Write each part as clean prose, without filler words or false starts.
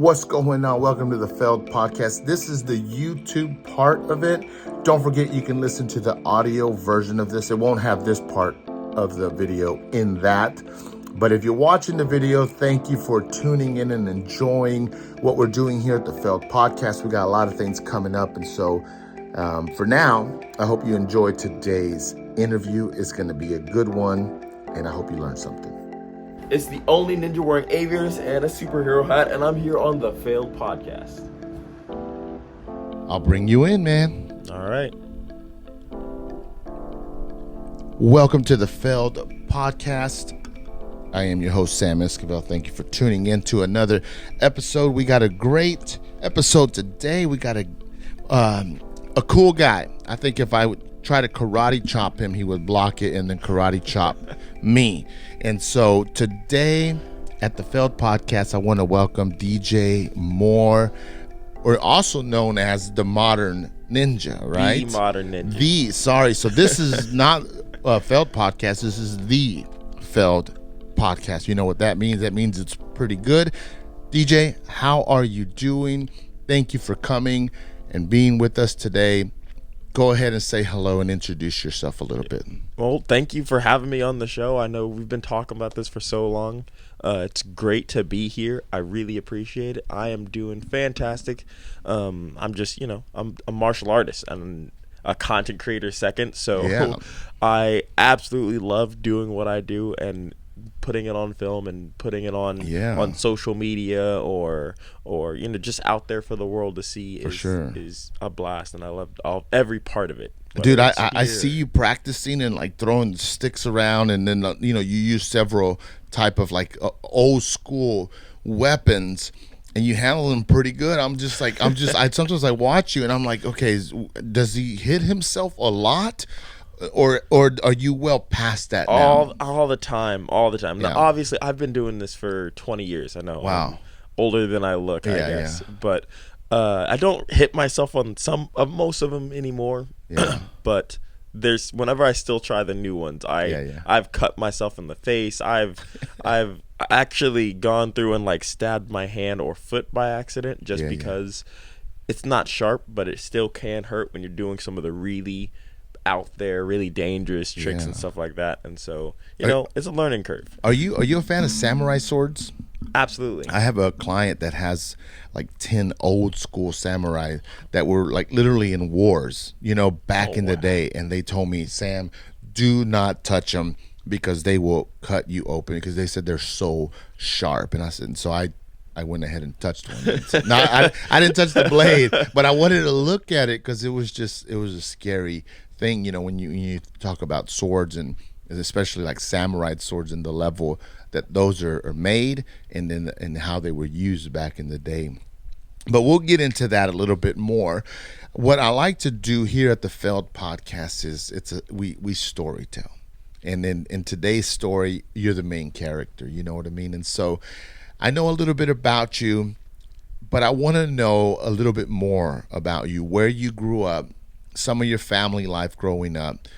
What's going on? Welcome to the Failed Podcast. This is the YouTube part of it. Don't forget you can listen to the audio version of this. It won't have this part of the video in that. But if you're watching the video, thank you for tuning in and enjoying what we're doing here at the Failed Podcast. We got a lot of things coming up. And so for now, I hope you enjoyed today's interview. It's going to be a good one, and I hope you learned something. It's the only ninja wearing aviators and a superhero hat, and I'm here on the Failed Podcast. I'll bring you in, man. All right. Welcome to the Failed Podcast. I am your host, Sam Esquivel. Thank you for tuning in to another episode. We got a great episode today. We got a cool guy. I think if I would try to karate chop him, he would block it and then karate chop me. And so today at the Failed Podcast, I want to welcome DJ Moore, or also known as the Modern Ninja, right? The Modern Ninja. So this is not a Failed Podcast. This is the Failed Podcast. You know what that means? That means it's pretty good. DJ, how are you doing? Thank you for coming and being with us today. Go ahead and say hello and introduce yourself a little bit. Well, thank you for having me on the show. I know we've been talking about this for so long. It's great to be here. I really appreciate it. I am doing fantastic. I'm just, I'm a martial artist and a content creator second. So yeah. I absolutely love doing what I do and putting it on film and putting it on social media or just out there for the world to see is a blast, and I love every part of it. Dude, I see you practicing and like throwing sticks around, and then you use several type of like old school weapons, and you handle them pretty good. I sometimes I watch you and I'm like, okay, does he hit himself a lot? Or are you well past that now? All the time. Yeah. Now, obviously, I've been doing this for 20 years. I know. Wow. I'm older than I look, I guess. Yeah. But I don't hit myself on most of them anymore. Yeah. But whenever I still try the new ones, I've cut myself in the face. I've actually gone through and like stabbed my hand or foot by accident because it's not sharp, but it still can hurt when you're doing some of the really out there, really dangerous tricks and stuff like that. And so, it's a learning curve. Are you a fan of samurai swords? Absolutely. I have a client that has like 10 old school samurai that were like literally in wars, back in the day. And they told me, Sam, do not touch them because they will cut you open, because they said they're so sharp. And I said, so I went ahead and touched one. No, I didn't touch the blade, but I wanted to look at it because it was a scary thing, when you talk about swords, and especially like samurai swords, and the level that those are made, and then and how they were used back in the day. But we'll get into that a little bit more. What I like to do here at the Failed Podcast is we storytell, and in today's story, you're the main character. You know what I mean? And so I know a little bit about you, but I want to know a little bit more about you, where you grew up, some of your family life growing up,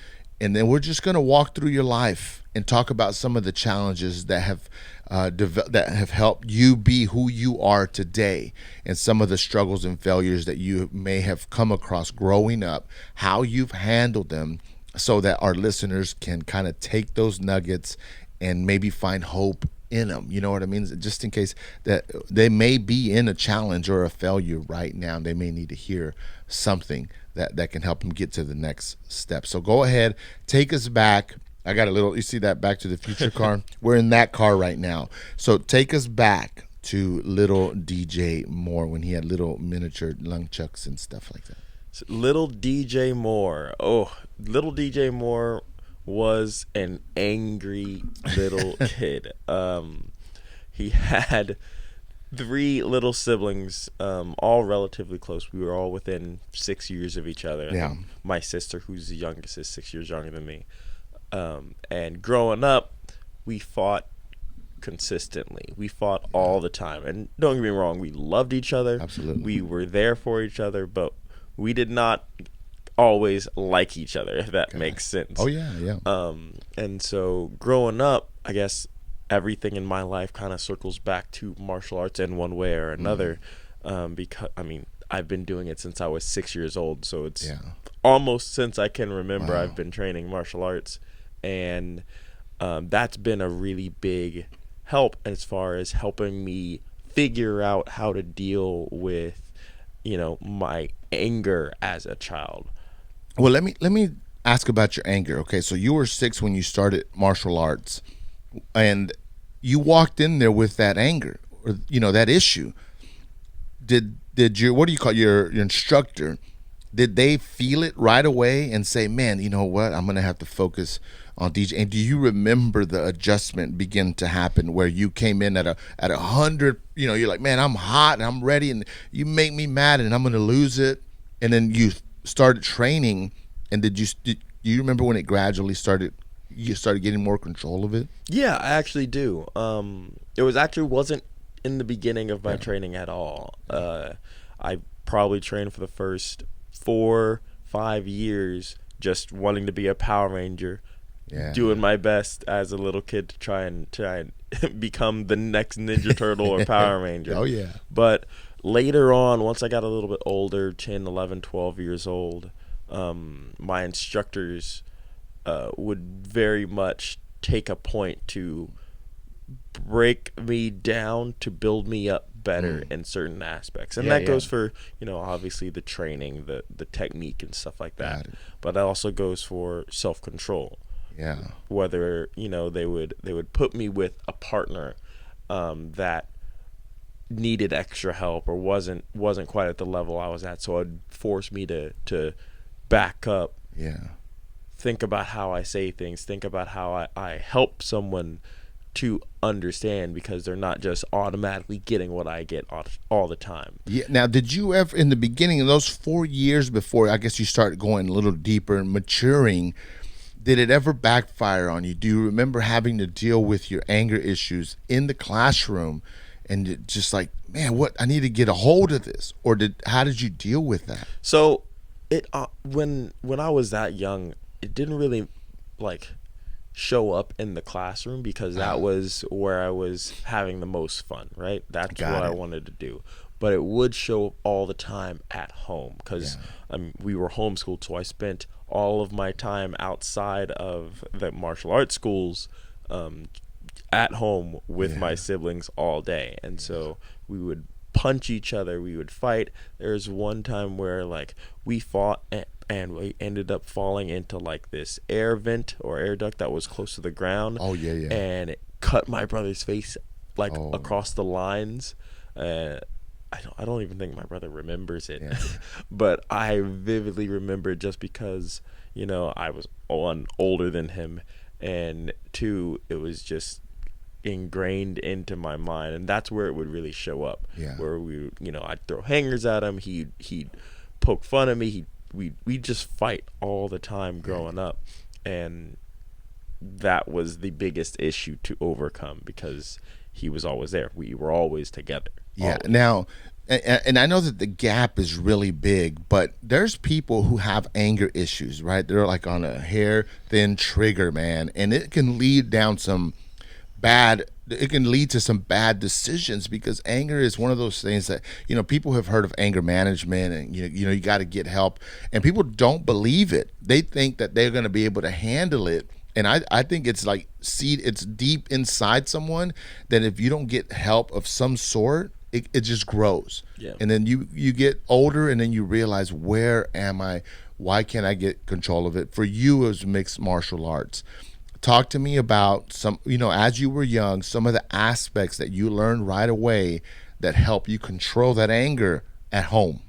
and then we're just going to walk through your life and talk about some of the challenges that have helped you be who you are today, and some of the struggles and failures that you may have come across growing up, how you've handled them, so that our listeners can kind of take those nuggets and maybe find hope in them. You know what I mean? Just in case that they may be in a challenge or a failure right now, they may need to hear something that can help them get to the next step. So go ahead, take us back. I got you see that Back to the Future car? We're in that car right now. So take us back to little DJ Moore when he had little miniature nunchucks and stuff like that. So little DJ Moore. Oh, little DJ Moore was an angry little kid. He had 3 little siblings, all relatively close. We were all within 6 years of each other. Yeah. My sister, who's the youngest, is 6 years younger than me. And growing up, we fought consistently. We fought all the time. And don't get me wrong, we loved each other. Absolutely. We were there for each other, but we did not always like each other, if that makes sense. Oh, yeah. And so growing up, I guess everything in my life kind of circles back to martial arts in one way or another. Because I mean, I've been doing it since I was 6 years old, so it's almost since I can remember. I've been training martial arts, and that's been a really big help as far as helping me figure out how to deal with, my anger as a child. Well, let me ask about your anger. Okay, so you were 6 when you started martial arts, and you walked in there with that anger, or that issue. Did your, what do you call your instructor? Did they feel it right away and say, "Man, you know what? I'm gonna have to focus on DJ"? And do you remember the adjustment begin to happen where you came in at 100? You're like, "Man, I'm hot and I'm ready, and you make me mad, and I'm gonna lose it." And then you started training, and did you remember when it gradually started? You started getting more control of it. Yeah, I actually do. It wasn't in the beginning of my training at all. I probably trained for the first 4-5 years just wanting to be a Power Ranger, doing my best as a little kid to try and become the next Ninja Turtle or Power Ranger. Oh yeah. But later on, once I got a little bit older, 10, 11, 12 years old, my instructors would very much take a point to break me down to build me up better in certain aspects, and that goes for obviously the training, the technique and stuff like that, but that also goes for self-control. Whether they would put me with a partner that needed extra help or wasn't quite at the level I was at, so it'd force me to back up, think about how I say things, think about how I help someone to understand, because they're not just automatically getting what I get all the time. Yeah. Now, did you ever, in the beginning of those 4 years before, I guess you started going a little deeper and maturing, did it ever backfire on you? Do you remember having to deal with your anger issues in the classroom and just like, man, what, I need to get a hold of this? Or how did you deal with that? So it when I was that young, it didn't really show up in the classroom, because that was where I was having the most fun, right? That's what I wanted to do. But it would show up all the time at home, because we were homeschooled, so I spent all of my time outside of the martial arts schools at home with my siblings all day. And so we would punch each other, we would fight. There's one time where we fought and we ended up falling into this air vent or air duct that was close to the ground. Oh yeah. And it cut my brother's face across the lines. I don't even think my brother remembers it, but I vividly remember it just because I was, one, older than him, and two, it was just ingrained into my mind, and that's where it would really show up. Where I'd throw hangers at him, he'd poke fun at me, we'd just fight all the time growing up, and that was the biggest issue to overcome, because he was always there. We were always together. Always. Now, and I know that the gap is really big, but there's people who have anger issues, right? They're on a hair thin trigger, man, and it can lead to some bad decisions, because anger is one of those things that people have heard of anger management, and you got to get help, and people don't believe it. They think that they're going to be able to handle it, and I think it's it's deep inside someone that if you don't get help of some sort, it just grows. And then you get older, and then you realize, where am I? Why can't I get control of it? For you, as mixed martial arts, talk to me about some, as you were young, some of the aspects that you learned right away that help you control that anger at home.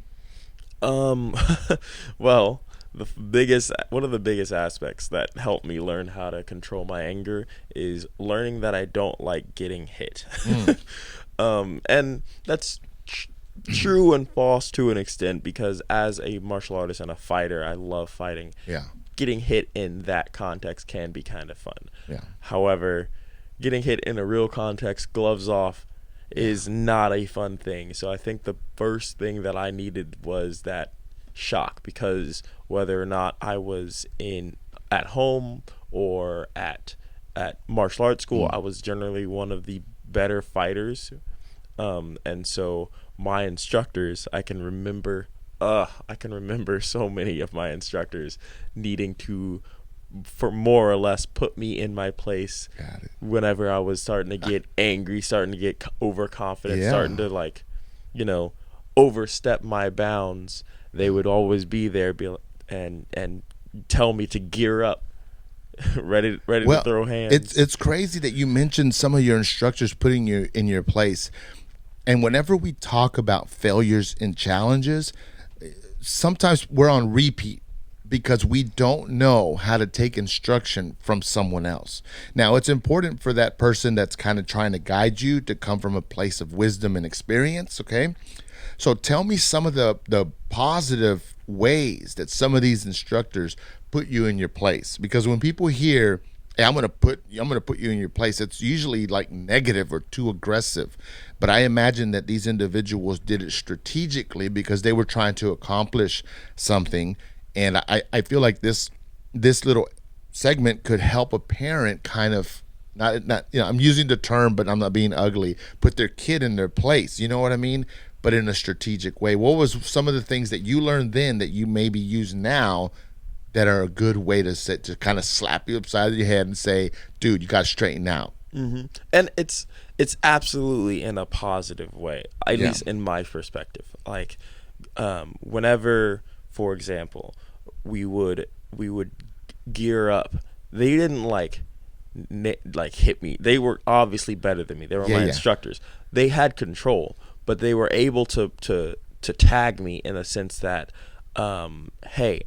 Well, one of the biggest aspects that helped me learn how to control my anger is learning that I don't like getting hit. And that's true and false to an extent, because as a martial artist and a fighter, I love fighting. Getting hit in that context can be kind of fun. However, getting hit in a real context, gloves off, is not a fun thing. So I think the first thing that I needed was that shock, because whether or not I was at home or at at martial arts school, I was generally one of the better fighters, and so my instructors, I can remember so many of my instructors needing to, for more or less, put me in my place whenever I was starting to get angry, starting to get overconfident, starting to, like, you know, overstep my bounds. They would always be there, and tell me to gear up, ready to throw hands. It's crazy that you mentioned some of your instructors putting you in your place. And whenever we talk about failures and challenges, sometimes we're on repeat because we don't know how to take instruction from someone else. Now, it's important for that person that's kind of trying to guide you to come from a place of wisdom and experience, okay? So tell me some of the positive ways that some of these instructors put you in your place. Because when people hear, hey, I'm gonna put you in your place, it's usually like negative or too aggressive. But I imagine that these individuals did it strategically because they were trying to accomplish something. And I feel like this little segment could help a parent kind of not I'm using the term, but I'm not being ugly, put their kid in their place. You know what I mean? But in a strategic way. What was some of the things that you learned then that you maybe use now that are a good way to kind of slap you upside of your head and say, dude, you got to straighten out? Mm-hmm. And it's absolutely in a positive way, at least in my perspective. Like, whenever, for example, we would gear up, they didn't like hit me. They were obviously better than me. They were my instructors. They had control, but they were able to tag me in a sense that, hey,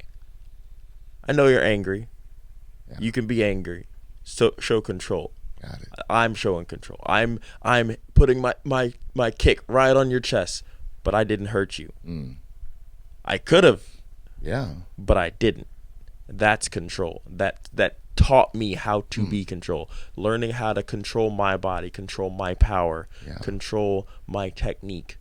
I know you're angry. Yeah. You can be angry. So show control. Got it. I'm showing control. I'm putting my kick right on your chest, but I didn't hurt you. I could have. Yeah. But I didn't. That's control. That taught me how to be control. Learning how to control my body, control my power, control my technique,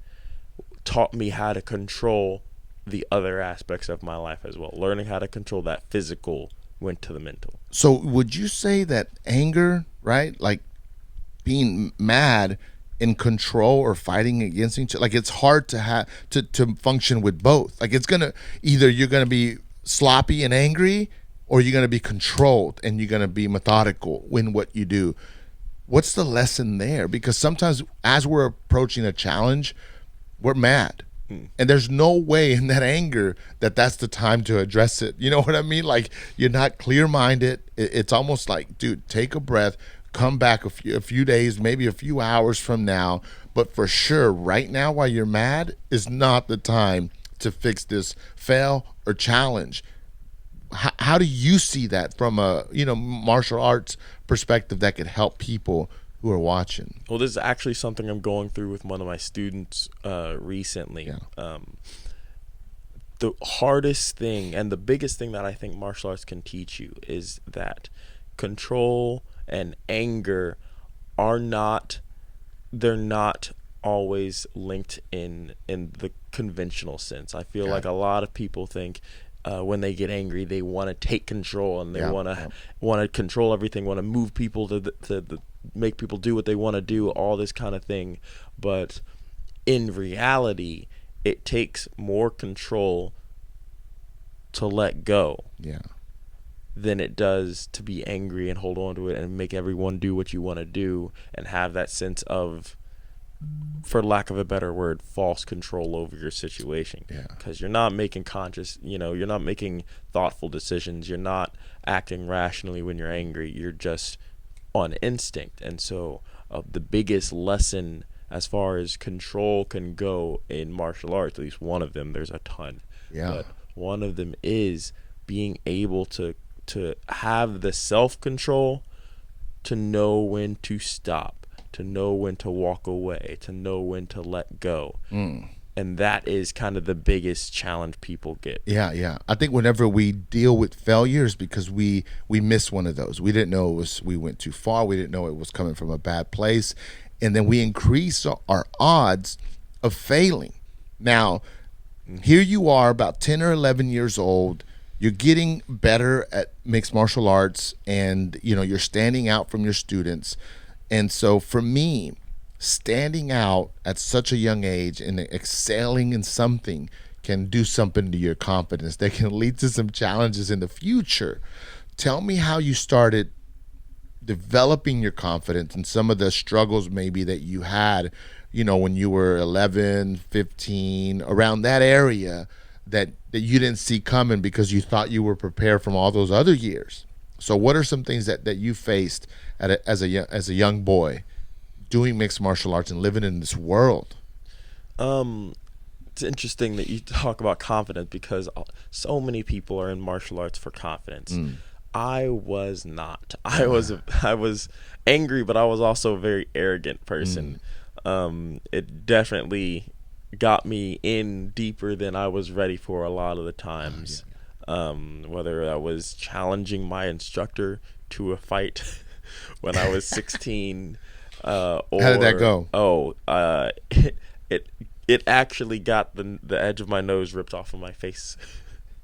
taught me how to control the other aspects of my life as well. Learning how to control that physical went to the mental. So would you say that anger, right, like being mad in control or fighting against each other, like it's hard to have to function with both? Like it's gonna, either you're gonna be sloppy and angry, or you're gonna be controlled and you're gonna be methodical in what you do. What's the lesson there? Because sometimes as we're approaching a challenge, we're mad. And there's no way in that anger that's the time to address it. You know what I mean? Like, you're not clear-minded. It's almost like, dude, take a breath, come back a few days, maybe a few hours from now. But for sure, right now, while you're mad, is not the time to fix this fail or challenge. How do you see that from a martial arts perspective that could help people who are watching? Well, this is actually something I'm going through with one of my students recently. The hardest thing and the biggest thing that I think martial arts can teach you is that control and anger they're not always linked in the conventional sense. I feel like a lot of people think when they get angry, they want to take control and they want to control everything, want to move people to make people do what they want to do, all this kind of thing. But in reality, it takes more control to let go than it does to be angry and hold on to it and make everyone do what you want to do and have that sense of, for lack of a better word, false control over your situation. Because you're not making you're not making thoughtful decisions. You're not acting rationally when you're angry. You're just on instinct. And so the biggest lesson as far as control can go in martial arts, at least one of them, there's a ton, but one of them is being able to have the self-control to know when to stop, to know when to walk away, to know when to let go. And that is kind of the biggest challenge people get. Yeah. I think whenever we deal with failures, because we miss one of those. We didn't know we went too far. We didn't know it was coming from a bad place. And then we increase our odds of failing. Now, here you are about 10 or 11 years old. you're getting better at mixed martial arts, and you're standing out from your students. And so for me, standing out at such a young age and excelling in something can do something to your confidence that can lead to some challenges in the future. Tell me how you started developing your confidence and some of the struggles maybe that you had, when you were 11, 15, around that area that you didn't see coming because you thought you were prepared from all those other years. So what are some things that you faced as a young boy doing mixed martial arts and living in this world? It's interesting that you talk about confidence because so many people are in martial arts for confidence. I was not. I was angry, but I was also a very arrogant person. It definitely got me in deeper than I was ready for a lot of the times. Whether I was challenging my instructor to a fight when I was 16. How did that go? It actually got the edge of my nose ripped off of my face.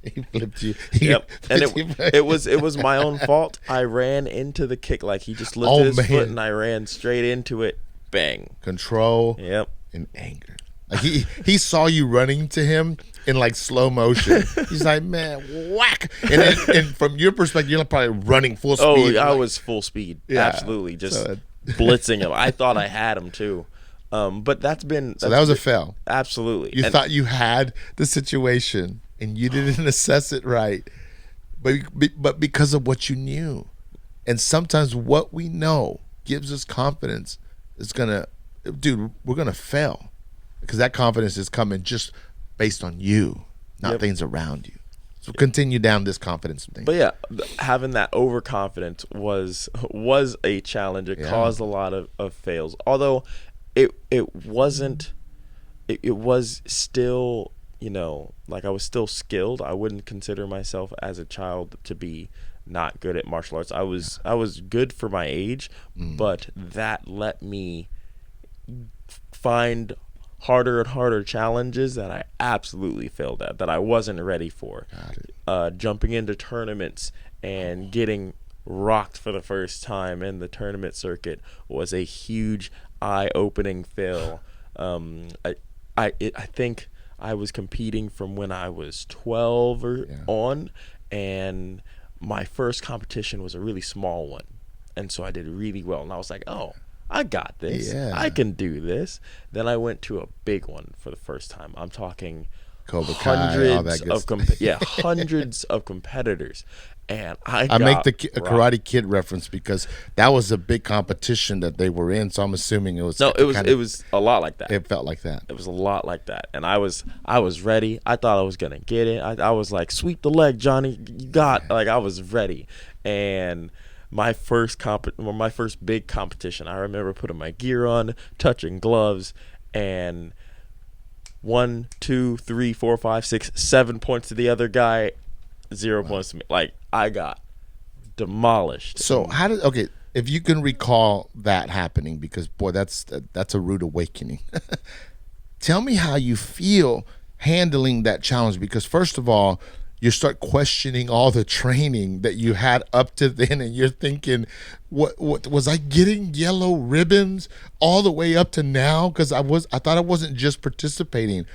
He flipped you. Yep, and it was my own fault. I ran into the kick, like he just lifted his foot, and I ran straight into it. Bang. Control. Yep. And anger. Like he saw you running to him in like slow motion. He's like, man, whack. And from your perspective, you're probably running full speed. I was full speed. Yeah, absolutely, just blitzing him. I thought I had him too. But that was a fail. Absolutely. You thought you had the situation and you didn't assess it right, but because of what you knew. And sometimes what we know gives us confidence. We're gonna fail because that confidence is coming just based on you, not things around you. So continue down this confidence thing. But yeah, having that overconfidence was a challenge. It caused a lot of fails. Although it wasn't. It was still, like I was still skilled. I wouldn't consider myself as a child to be not good at martial arts. I was good for my age, but that let me find harder and harder challenges that I absolutely failed at, that I wasn't ready for. Jumping into tournaments and getting rocked for the first time in the tournament circuit was a huge eye-opening fail. I think I was competing from when I was 12 or on, and my first competition was a really small one, and so I did really well, and I was like, oh, I got this. I can do this. Then I went to a big one for the first time. I'm talking Cobra Kai, all that good stuff. Hundreds of competitors. And I make the Karate Kid reference because that was a big competition that they were in, so I'm assuming it was it was a lot like that. It felt like that. It was a lot like that. And I was ready. I thought I was gonna get it. I was like, sweep the leg, Johnny. You got, like, I was ready. And my first big competition, I remember putting my gear on, touching gloves, and 1, 2, 3, 4, 5, 6, 7 points to the other guy, 0 points to me. Like, I got demolished. So if you can recall that happening, because boy, that's a rude awakening. Tell me how you feel handling that challenge, because first of all, you start questioning all the training that you had up to then, and you're thinking, what was I getting yellow ribbons all the way up to now? Because I thought I wasn't just participating.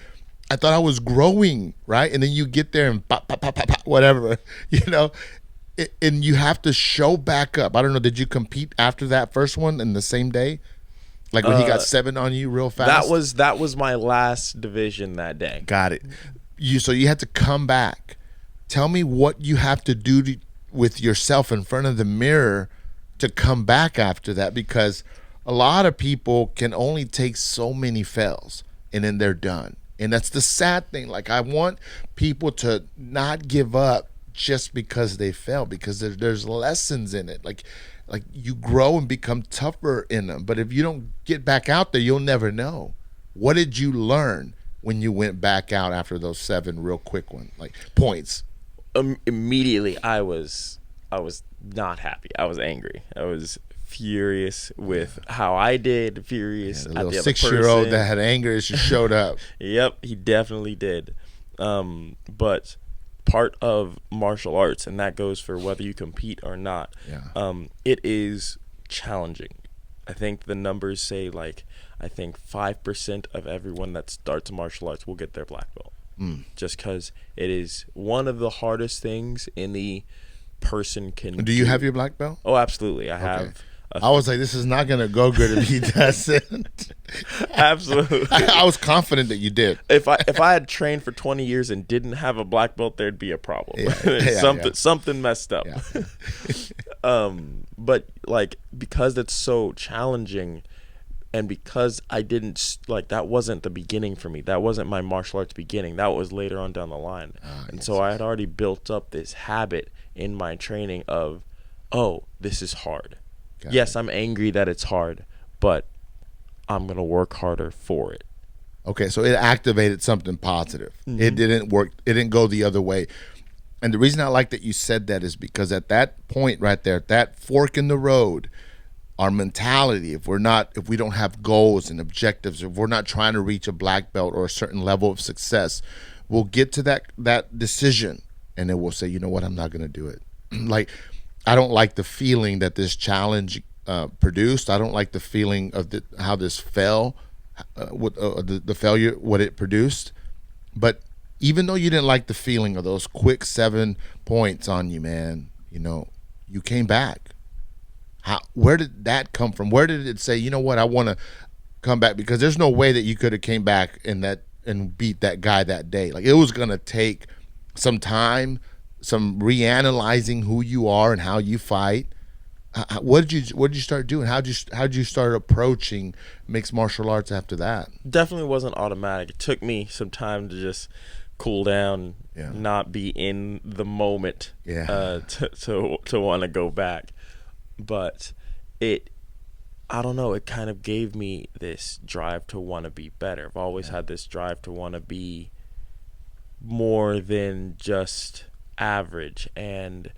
I thought I was growing, right? And then you get there and pop, pop, pop, pop, pop, whatever, and you have to show back up. I don't know, did you compete after that first one in the same day? Like when he got 7 on you real fast? That was my last division that day. Got it. So you had to come back. Tell me what you have to do with yourself in front of the mirror to come back after that, because a lot of people can only take so many fails and then they're done. And that's the sad thing. Like, I want people to not give up just because they fail, because there's lessons in it. Like you grow and become tougher in them. But if you don't get back out there, you'll never know. What did you learn when you went back out after those 7 real quick ones, like points? Immediately, I was not happy. I was angry. I was furious with how I did. Furious at the other person. 6-year-old that had anger as you showed up. Yep, he definitely did. But part of martial arts, and that goes for whether you compete or not. Yeah. It is challenging. I think the numbers say I think 5% of everyone that starts martial arts will get their black belt. Just because it is one of the hardest things any person can do. Do you have your black belt? Oh, absolutely. I have. I was like, this is not going to go good if he doesn't. Absolutely. I was confident that you did. If I had trained for 20 years and didn't have a black belt, there'd be a problem. Something messed up. Yeah. But because it's so challenging, and because I didn't that wasn't the beginning for me. That wasn't my martial arts beginning. That was later on down the line. So I had already built up this habit in my training of, oh, this is hard. Yes, I'm angry that it's hard, but I'm going to work harder for it. Okay, so it activated something positive. Mm-hmm. It didn't work. It didn't go the other way. And the reason I like that you said that is because at that point right there, at that fork in the road, our mentality, if we don't have goals and objectives, if we're not trying to reach a black belt or a certain level of success, we'll get to that decision, and then we'll say, you know what, I'm not going to do it. I don't like the feeling that this challenge produced. I don't like the feeling of how this fell, the failure, what it produced. But even though you didn't like the feeling of those quick 7 points on you, man, you came back. Where did that come from? Where did it say, you know what, I want to come back? Because there's no way that you could have came back and beat that guy that day. It was going to take some time, some reanalyzing who you are and how you fight. What did you start doing? How'd you start approaching mixed martial arts after that? Definitely wasn't automatic. It took me some time to just cool down, not be in the moment, to want to go back. But I don't know, it kind of gave me this drive to want to be better. I've always had this drive to want to be more than just average, and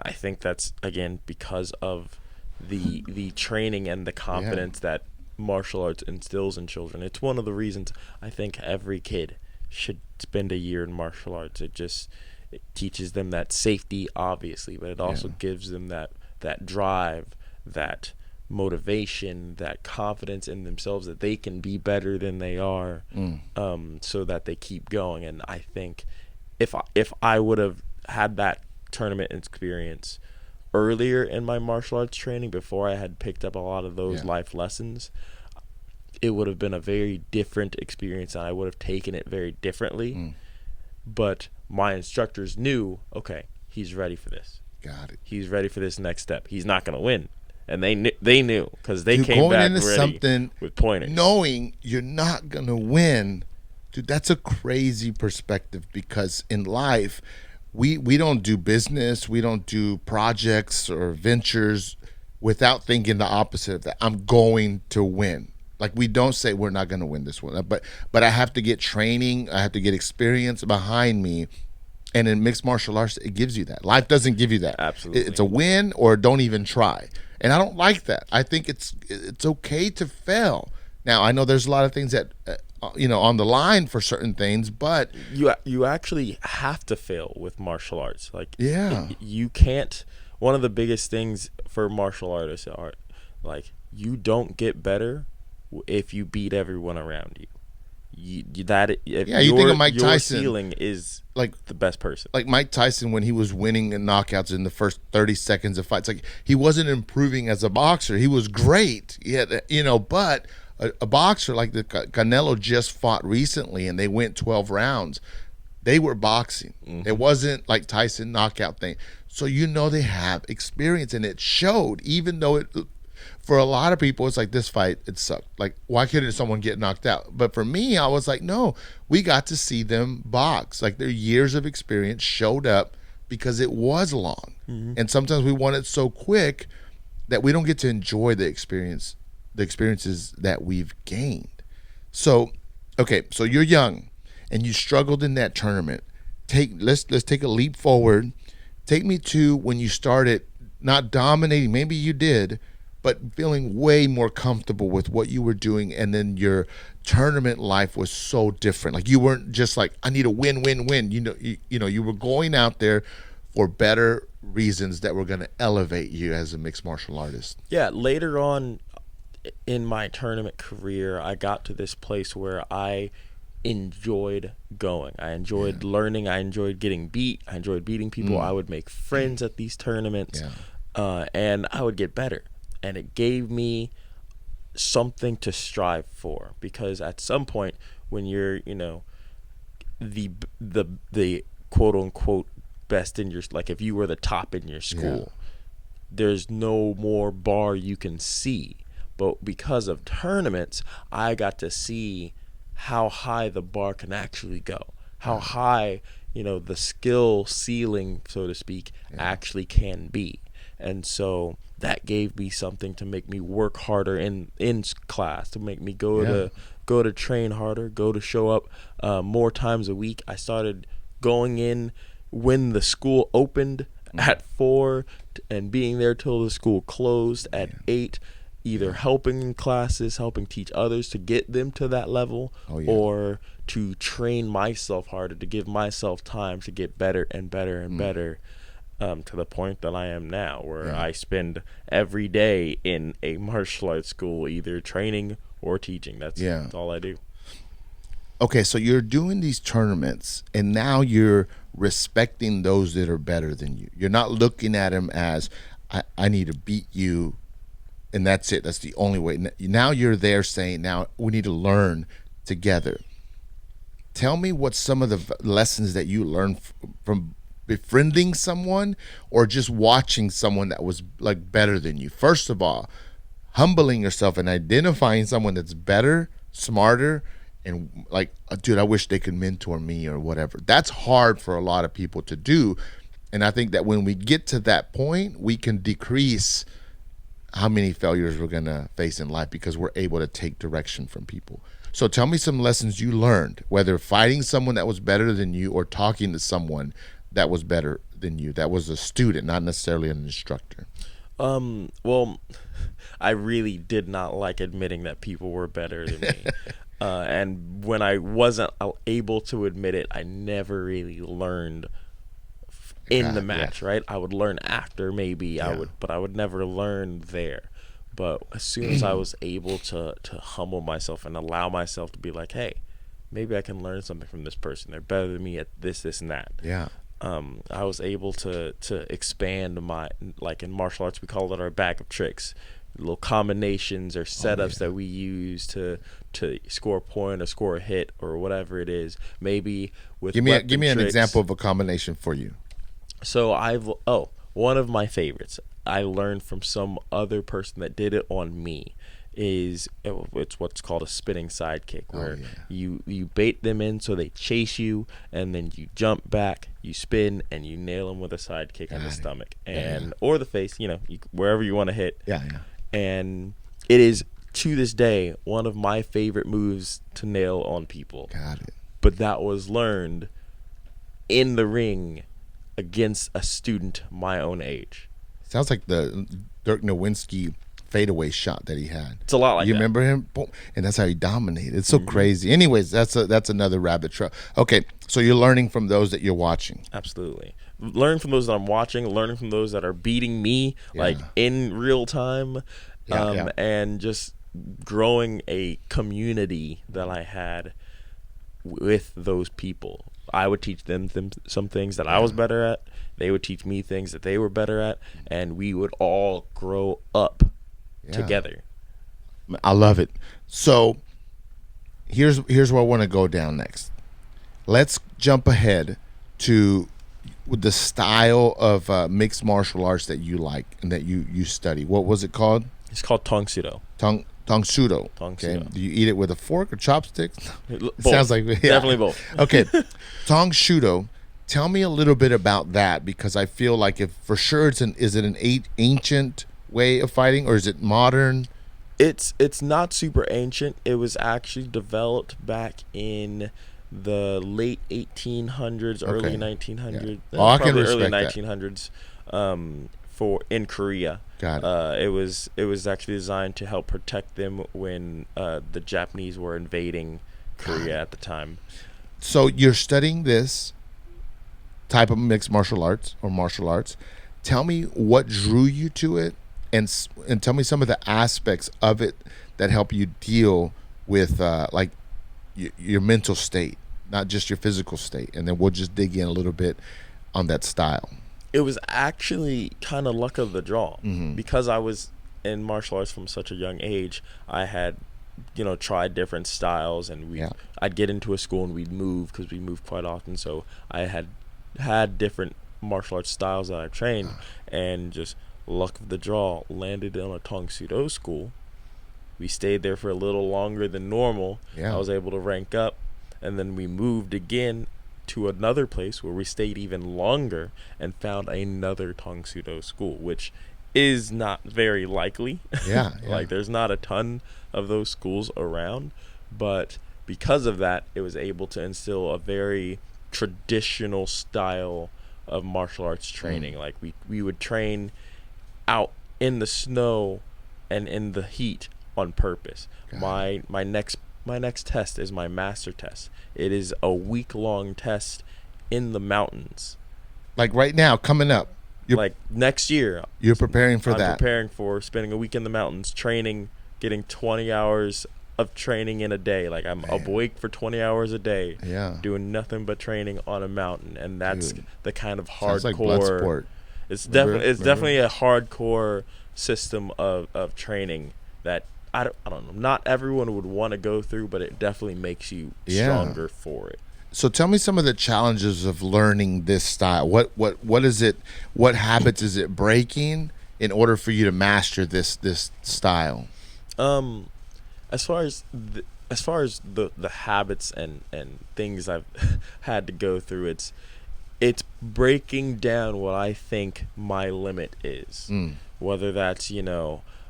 I think that's, again, because of the training and the confidence that martial arts instills in children. It's one of the reasons I think every kid should spend a year in martial arts. It teaches them that safety, obviously, but it also gives them that drive, that motivation, that confidence in themselves that they can be better than they are, so that they keep going. And I think if I would have had that tournament experience earlier in my martial arts training, before I had picked up a lot of those life lessons, it would have been a very different experience, and I would have taken it very differently. But my instructors knew, okay, he's ready for this. Got it. He's ready for this next step. He's not going to win. And they knew, because they came going back into ready something with pointers. Knowing you're not going to win, dude, that's a crazy perspective, because in life, we don't do business, we don't do projects or ventures without thinking the opposite of that. I'm going to win. We don't say we're not going to win this one, but I have to get training, I have to get experience behind me. And in mixed martial arts, it gives you that. Life doesn't give you that. Absolutely. It's a win or don't even try. And I don't like that. I think it's okay to fail. Now, I know there's a lot of things that on the line for certain things, but you actually have to fail with martial arts. You can't. One of the biggest things for martial artists are you don't get better if you beat everyone around you. You think of Mike Tyson. Your ceiling is the best person. Mike Tyson, when he was winning in knockouts in the first 30 seconds of fights, he wasn't improving as a boxer. He was great. He had, but a boxer like the Canelo just fought recently, and they went 12 rounds. They were boxing. It wasn't like Tyson knockout thing. So they have experience, and it showed. Even though for a lot of people, it's this fight, it sucked. Why couldn't someone get knocked out? But for me, I was no, we got to see them box. Their years of experience showed up because it was long. And sometimes we want it so quick that we don't get to enjoy the experiences that we've gained. So, okay, so you're young and you struggled in that tournament. Let's take a leap forward. Take me to when you started not dominating. Maybe you did, but feeling way more comfortable with what you were doing. And then your tournament life was so different. Like you weren't just like, I need a win, win, win. You were going out there for better reasons that were going to elevate you as a mixed martial artist. Yeah, later on in my tournament career, I got to this place where I enjoyed going. I enjoyed learning. I enjoyed getting beat. I enjoyed beating people. I would make friends at these tournaments, and I would get better. And it gave me something to strive for, because at some point when you're, the quote unquote best in your, like if you were the top in your school, there's no more bar you can see. But because of tournaments, I got to see how high the bar can actually go, how high, the skill ceiling, so to speak, actually can be. And so that gave me something to make me work harder in class, to make me go to train harder, go to show up more times a week. I started going in when the school opened at 4 and being there till the school closed at 8, either helping in classes, helping teach others to get them to that level, or to train myself harder, to give myself time to get better and better and better, to the point that I am now, where I spend every day in a martial arts school, either training or teaching. That's all I do. Okay, so you're doing these tournaments, and now you're respecting those that are better than you. You're not looking at them as, I need to beat you, and that's it. That's the only way. Now you're there saying, now we need to learn together. Tell me what some of the lessons that you learned from befriending someone, or just watching someone that was like better than you. First of all, humbling yourself and identifying someone that's better, smarter, and like, dude, I wish they could mentor me or whatever. That's hard for a lot of people to do. And I think that when we get to that point, we can decrease how many failures we're going to face in life, because we're able to take direction from people. So tell me some lessons you learned, whether fighting someone that was better than you or talking to someone that was better than you, that was a student, not necessarily an instructor. Well, I really did not like admitting that people were better than me. And when I wasn't able to admit it, I never really learned in the match, right? I would learn after, maybe but I would never learn there. But as soon as I was able to humble myself and allow myself to be like, hey, maybe I can learn something from this person. They're better than me at this, and that. Yeah. I was able to expand my, like in martial arts, we call it our bag of tricks. Little combinations or setups that we use to score a point or score a hit or whatever it is. Maybe with give me an tricks. example of a combination for you. So one of my favorites I learned from some other person that did it on me is it's what's called a spinning sidekick, where you bait them in so they chase you, and then you jump back, you spin, and you nail them with a sidekick in the stomach or the face, wherever you want to hit. And it is, to this day, one of my favorite moves to nail on people. Got it. But that was learned in the ring against a student my own age. Sounds like the Dirk Nowitzki fadeaway shot that he had. It's a lot like you that. Remember him? Boom. And that's how he dominated. It's so crazy. Anyways, that's another rabbit trail. Okay, so you're learning from those that you're watching. Absolutely. Learn from those that I'm watching, learning from those that are beating me like in real time, and just growing a community that I had with those people. I would teach them some things that I was better at. They would teach me things that they were better at, and we would all grow up together. I love it. So here's where I want to go down next. Let's jump ahead to the style of mixed martial arts that you like and that you study. What was it called? It's called Tong Sudo. Tong Sudo. Okay. Do you eat it with a fork or chopsticks? Both. Sounds like definitely both. Okay. Tong Sudo. Tell me a little bit about that, because I feel like is it an ancient way of fighting, or is it modern? It's not super ancient. It was actually developed back in the late 1800s, early 1900s. I can respect early that. 1900s. in Korea. Got it. It was actually designed to help protect them when the Japanese were invading Korea at the time. So you're studying this type of mixed martial arts or martial arts. Tell me what drew you to it, and tell me some of the aspects of it that help you deal with like your mental state, not just your physical state. And then we'll just dig in a little bit on that style. It was actually kind of luck of the draw because I was in martial arts from such a young age. I had, tried different styles, and I'd get into a school and we'd move because we moved quite often. So I had different martial arts styles that I trained, and just luck of the draw, landed on a Tong Soo Do school. We stayed there for a little longer than normal. Yeah. I was able to rank up, and then we moved again to another place where we stayed even longer and found another Tong Soo Do school, which is not very likely. Yeah. Like, there's not a ton of those schools around, but because of that, it was able to instill a very traditional style of martial arts training. Like, we would train out in the snow and in the heat on purpose. My next test is my master test. It is a week-long test in the mountains. Like right now, coming up. Like next year. You're preparing for that. I'm preparing for spending a week in the mountains, training, getting 20 hours of training in a day. Like, I'm awake for 20 hours a day, doing nothing but training on a mountain. And that's the kind of hardcore. Sounds like blood sport. It's definitely a hardcore system of training that I don't know. Not everyone would want to go through, but it definitely makes you stronger for it. So tell me some of the challenges of learning this style. What is it? What habits is it breaking in order for you to master this style? As far as the habits and things I've had to go through, it's breaking down what I think my limit is. Whether that's,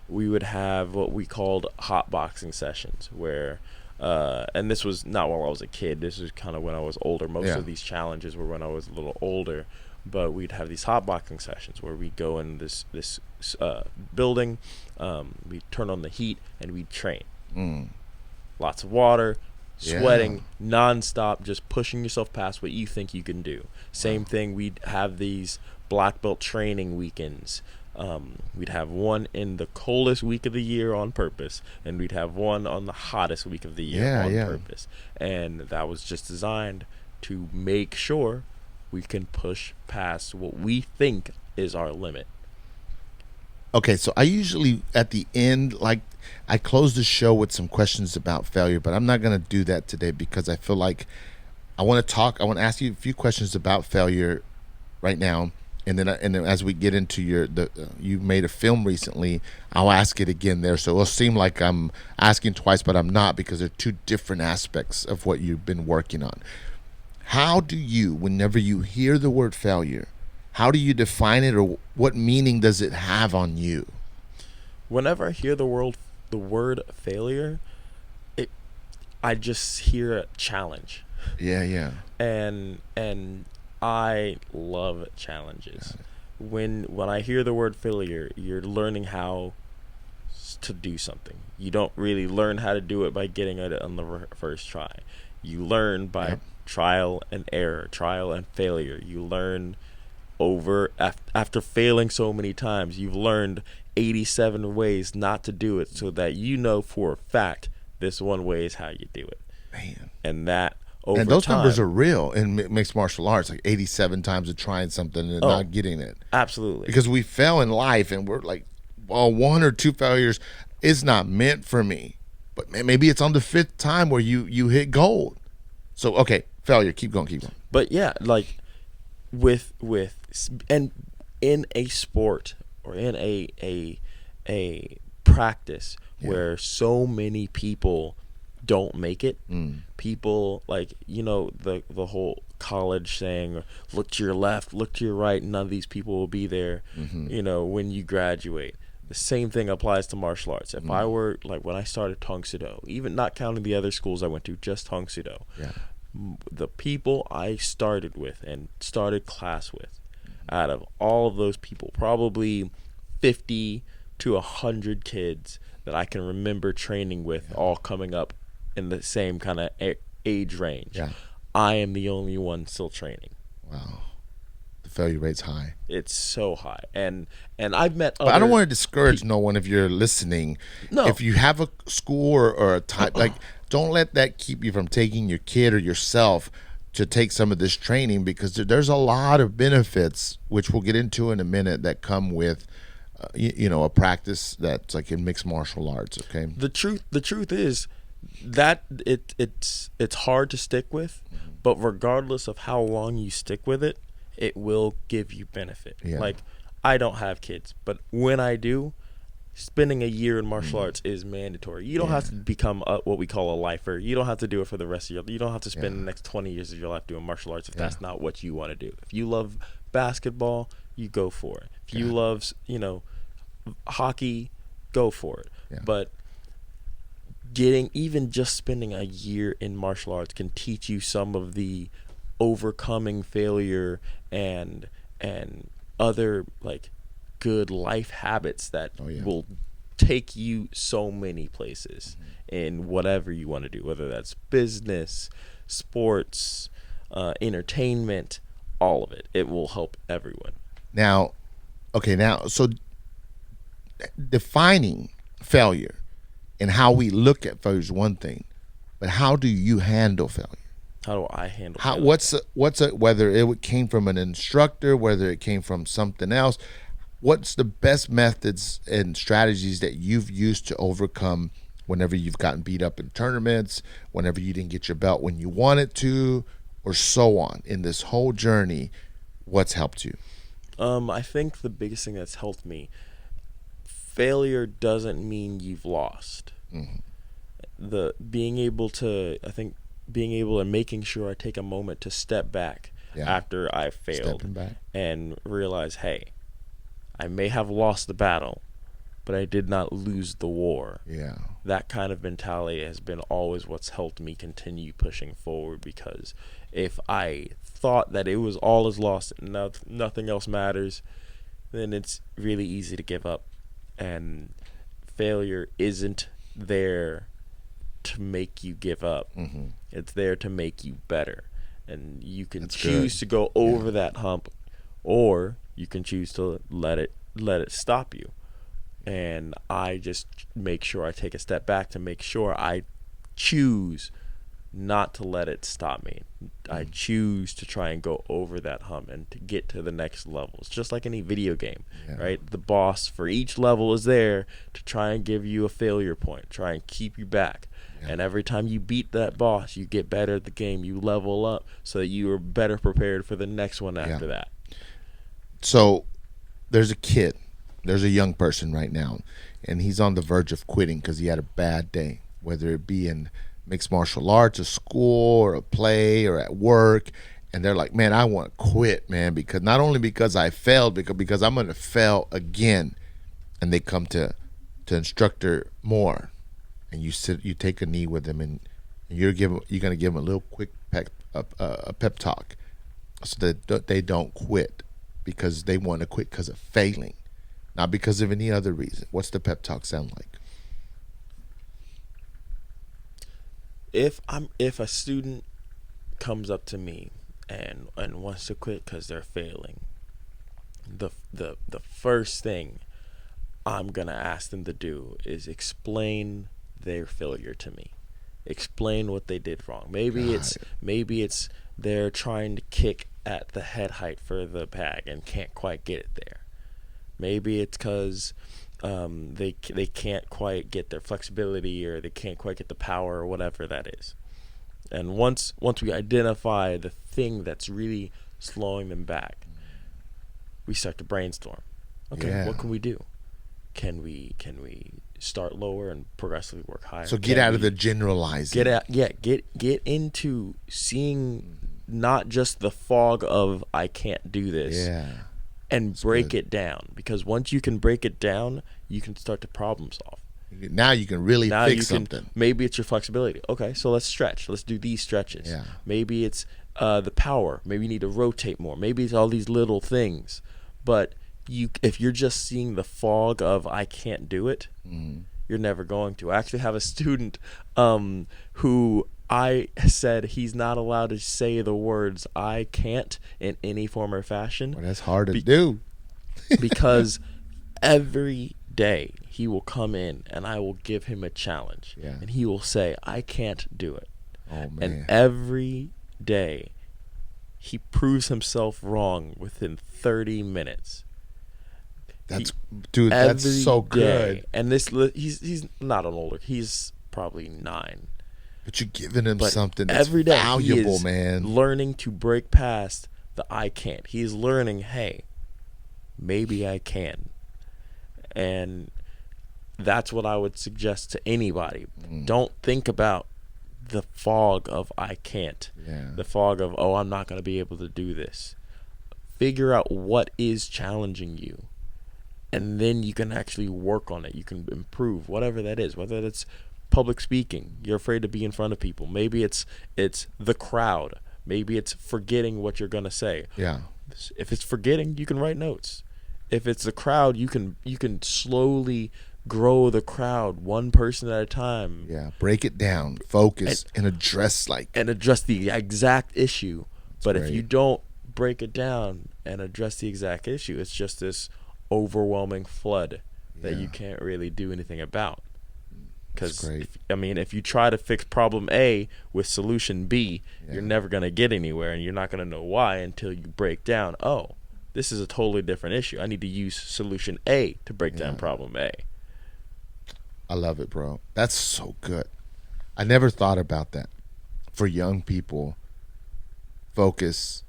we would have what we called hot boxing sessions where, and this was not while I was a kid. This was kind of when I was older. Most of these challenges were when I was a little older. But we'd have these hot boxing sessions where we'd go in this building, we'd turn on the heat, and we'd train. Lots of water, sweating, nonstop, just pushing yourself past what you think you can do. Same thing, we'd have these black belt training weekends. We'd have one in the coldest week of the year on purpose, and we'd have one on the hottest week of the year on purpose. And that was just designed to make sure we can push past what we think is our limit. Okay, so I usually at the end, like, I close the show with some questions about failure, but I'm not going to do that today because I feel like I want to ask you a few questions about failure right now, and then as we get into you made a film recently, I'll ask it again there. So it'll seem like I'm asking twice, but I'm not, because they're two different aspects of what you've been working on. How do you, whenever you hear the word failure, how do you define it, or what meaning does it have on you? Whenever I hear the word failure, I just hear a challenge. Yeah. And I love challenges. When I hear the word failure, you're learning how to do something. You don't really learn how to do it by getting it on the first try. You learn by trial and error, trial and failure. You learn after failing so many times. You've learned 87 ways not to do it, so that for a fact this one way is how you do it. Man. And that and those numbers are real in mixed martial arts, like 87 times of trying something and not getting it. Absolutely. Because we fail in life and we're like, well, 1 or 2 failures is not meant for me. But maybe it's on the 5th time where you hit gold. So, okay, failure, keep going. But yeah, like and in a sport or in a practice where so many people don't make it, people, like, the whole college saying, look to your left, look to your right, none of these people will be there when you graduate. The same thing applies to martial arts. If I were, like, when I started Tong Soo Do, even not counting the other schools I went to, just Tong Soo Do, the people I started with and started class with out of all of those people, probably 50 to 100 kids that I can remember training with, all coming up in the same kind of age range. Yeah. I am the only one still training. Wow. The failure rate's high. It's so high. And I've met But I don't want to discourage no one if you're listening. No. If you have a school or a type, like, don't let that keep you from taking your kid or yourself to take some of this training, because there's a lot of benefits, which we'll get into in a minute, that come with, a practice that's like in mixed martial arts. Okay. The truth is that it's hard to stick with, but regardless of how long you stick with it, it will give you benefit. Yeah. Like, I don't have kids, but when I do, spending a year in martial arts is mandatory. You don't have to become what we call a lifer. You don't have to do it for the rest of your life. You don't have to spend the next 20 years of your life doing martial arts if that's not what you want to do. If you love basketball, you go for it. If you love, hockey, go for it. Yeah. But even just spending a year in martial arts can teach you some of the overcoming failure and other like good life habits that will take you so many places in whatever you want to do, whether that's business, sports, entertainment, all of it. It will help everyone. Now, so defining failure and how we look at failure is one thing, but how do you handle failure? How do I handle failure? What's whether it came from an instructor, whether it came from something else, what's the best methods and strategies that you've used to overcome whenever you've gotten beat up in tournaments, whenever you didn't get your belt when you wanted to, or so on in this whole journey? What's helped you? I think the biggest thing that's helped me, failure doesn't mean you've lost. Being able and making sure I take a moment to step back after I failed and realize, hey, I may have lost the battle, but I did not lose the war. Yeah. That kind of mentality has been always what's helped me continue pushing forward, because if I thought that it was all is lost and nothing else matters, then it's really easy to give up. And failure isn't there to make you give up. It's there to make you better. And you can choose to go over that hump, or you can choose to let it stop you. And I just make sure I take a step back to make sure I choose not to let it stop me. I choose to try and go over that hump and to get to the next level. It's just like any video game, right? The boss for each level is there to try and give you a failure point, try and keep you back. And every time you beat that boss, you get better at the game. You level up so that you are better prepared for the next one after that. So there's a young person right now, and he's on the verge of quitting because he had a bad day, whether it be in mixed martial arts, a school, or a play, or at work. And they're like, man, I want to quit, man, because not only because I failed, because I'm going to fail again. And they come to instructor more, and you take a knee with them, and you're going to give them a little quick pep talk so that they don't quit, because they want to quit because of failing, not because of any other reason. What's the pep talk sound like? If a student comes up to me and wants to quit because they're failing, the first thing I'm gonna ask them to do is explain their failure to me. Explain what they did wrong. Maybe it's they're trying to kick at the head height for the bag and can't quite get it there. Maybe it's because they can't quite get their flexibility, or they can't quite get the power, or whatever that is. And once we identify the thing that's really slowing them back, we start to brainstorm. Okay, what can we do? Can we start lower and progressively work higher? So get out of the generalizing. Get into seeing not just the fog of I can't do this. And break it down, because once you can break it down, you can start to problem solve. Now you can really Now fix you can, something. maybe it's your flexibility. Okay, so let's stretch. Let's do these stretches. Yeah. Maybe it's the power. Maybe you need to rotate more. Maybe it's all these little things. But if you're just seeing the fog of I can't do it, you're never going to. I actually have a student who I said he's not allowed to say the words I can't in any form or fashion. Well, that's hard to do. Because every day he will come in and I will give him a challenge. Yeah. And he will say, I can't do it. Oh, man. And every day he proves himself wrong within 30 minutes. That's so good. And he's not an older. He's probably 9. But you're giving him But something that's every day valuable, he is man. learning to break past the I can't. He's learning, hey, maybe I can. And that's what I would suggest to anybody. Don't think about the fog of I can't. Yeah. The fog of, I'm not going to be able to do this. Figure out what is challenging you. And then you can actually work on it. You can improve, whatever that is. Whether it's public speaking, you're afraid to be in front of people. Maybe it's the crowd. Maybe it's forgetting what you're going to say. Yeah. If it's forgetting, you can write notes. If it's the crowd, you can slowly grow the crowd one person at a time. Yeah. Break it down, focus, and address the exact issue. But great. if you don't break it down and address the exact issue, it's just this overwhelming flood that you can't really do anything about. Because if you try to fix problem A with solution B, you're never going to get anywhere, and you're not going to know why until you break down, this is a totally different issue. I need to use solution A to break down problem A. I love it, bro. That's so good. I never thought about that. For young people, focus,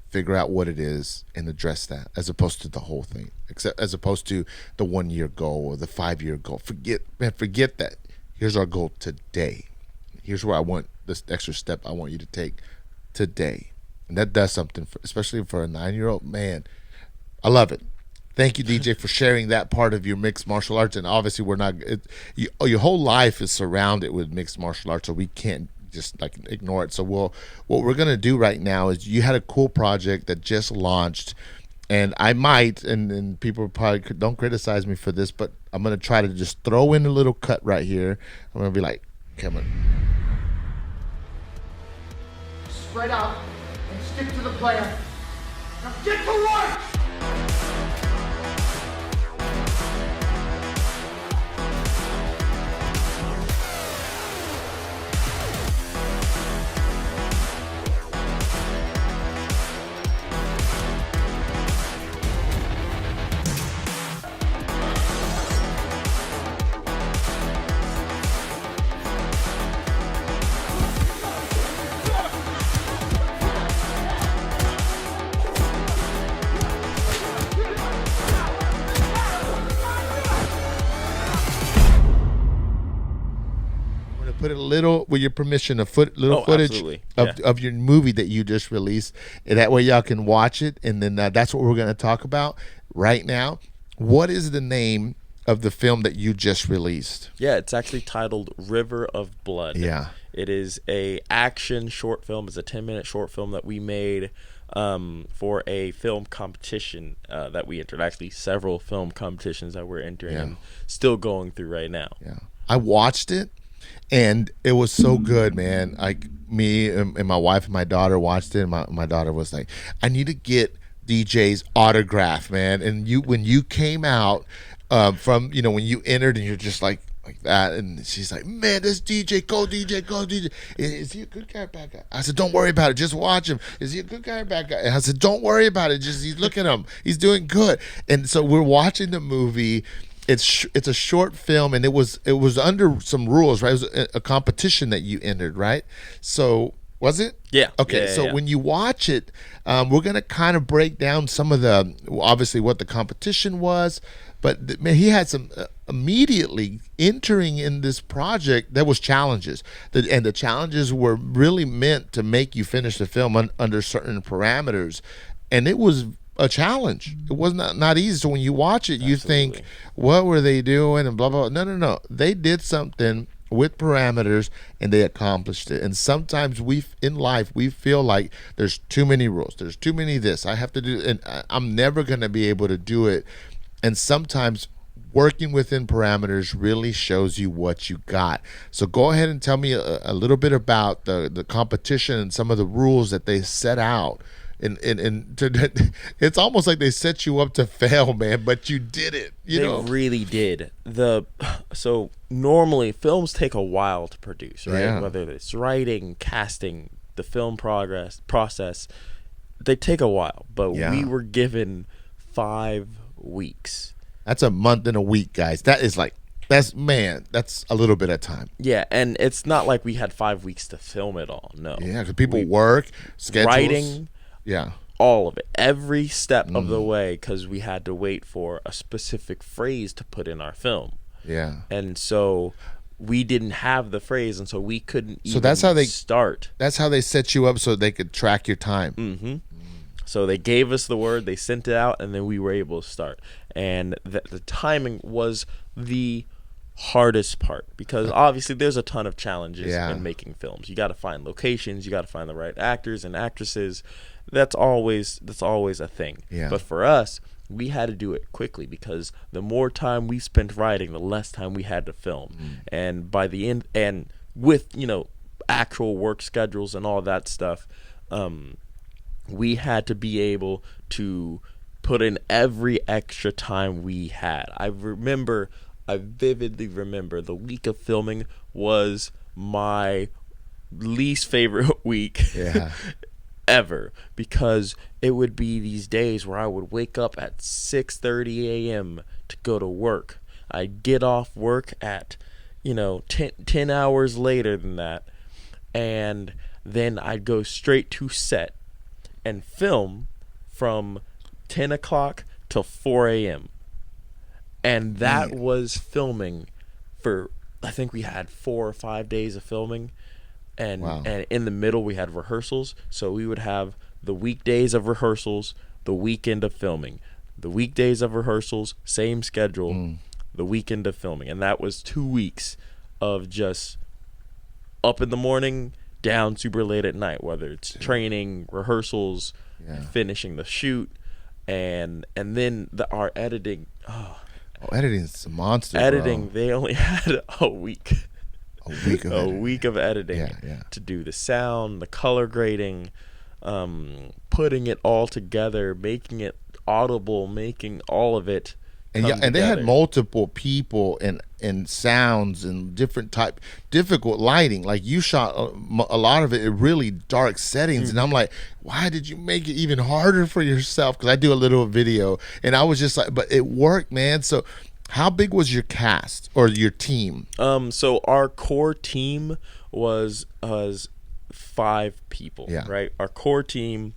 figure out what it is, and address that, as opposed to the whole thing. As opposed to the 1-year goal or the 5-year goal. Forget that. Here's our goal today. Here's where I want this extra step I want you to take today. And that does something, especially for a 9-year-old. Man, I love it. Thank you, DJ, for sharing that part of your mixed martial arts. And obviously, your whole life is surrounded with mixed martial arts, so we can't just ignore it. So what we're gonna do right now is, you had a cool project that just launched, and I might, and people probably don't criticize me for this, but I'm gonna try to just throw in a little cut right here. I'm gonna be like, come on, spread out and stick to the plan. Now get to work! put a little, with your permission, footage of your movie that you just released, and that way y'all can watch it, and then that's what we're going to talk about right now. What is the name of the film that you just released? Yeah, it's actually titled River of Blood. Yeah. It is a action short film. It's a 10-minute short film that we made for a film competition that we entered. Actually, several film competitions that we're entering and still going through right now. Yeah, I watched it, and it was so good, man. Like, me and my wife and my daughter watched it, and my daughter was like, I need to get DJ's autograph, man. And when you came out from, when you entered, and you're just like that, and she's like, man, this DJ, go DJ. Is he a good guy or bad guy? I said, don't worry about it, just watch him. Is he a good guy or bad guy? And I said, don't worry about it, just look at him, he's doing good. And so we're watching the movie. It's a short film, and it was under some rules, right? It was a competition that you entered, right? So was it? Yeah. Okay. So when you watch it, we're gonna kind of break down some of the, obviously, what the competition was, but man, he had some immediately entering in this project. There was challenges, and the challenges were really meant to make you finish the film under certain parameters, and it was a challenge. It was not easy. So when you watch it, you Absolutely. think, what were they doing and blah, blah, blah. No. They did something with parameters and they accomplished it. And sometimes in life, we feel like there's too many rules. There's too many this. I have to do, and I'm never going to be able to do it. And sometimes working within parameters really shows you what you got. So go ahead and tell me a little bit about the competition and some of the rules that they set out. And it's almost like they set you up to fail, man, but you did it. They really did. So normally films take a while to produce, right? Yeah. Whether it's writing, casting, the film process, they take a while. But we were given 5 weeks. That's a month and a week, guys. That's a little bit of time. Yeah, and it's not like we had 5 weeks to film it all. No. Yeah, because people work, schedules. Writing. Yeah. All of it. Every step of the way, because we had to wait for a specific phrase to put in our film. Yeah. And so we didn't have the phrase, and so we couldn't even that's how they start. That's how they set you up so they could track your time. Mm-hmm. So they gave us the word, they sent it out, and then we were able to start. And the timing was the hardest part, because obviously there's a ton of challenges in making films. You got to find locations, you got to find the right actors and actresses. That's always a thing. Yeah. But for us, we had to do it quickly, because the more time we spent writing, the less time we had to film. And by the end, and with actual work schedules and all that stuff, we had to be able to put in every extra time we had. I vividly remember the week of filming was my least favorite week ever, because it would be these days where I would wake up at 6:30 a.m. to go to work. I'd get off work at 10 hours later than that, and then I'd go straight to set and film from 10 o'clock till 4 a.m. And that was filming for, I think we had 4 or 5 days of filming. And in the middle we had rehearsals. So we would have the weekdays of rehearsals, the weekend of filming. The weekdays of rehearsals, same schedule, the weekend of filming. And that was 2 weeks of just up in the morning, down super late at night, whether it's training, rehearsals, finishing the shoot, and then our editing. Editing's a monster. Editing, bro. they only had a week. A week of editing to do the sound, the color grading, putting it all together, making it audible, making all of it. And they had multiple people and sounds and difficult lighting. Like you shot a lot of it in really dark settings, and I'm like, why did you make it even harder for yourself? Because I do a little video, and I was just like, but it worked, man. So how big was your cast or your team? So our core team was 5 people. Right. Our core team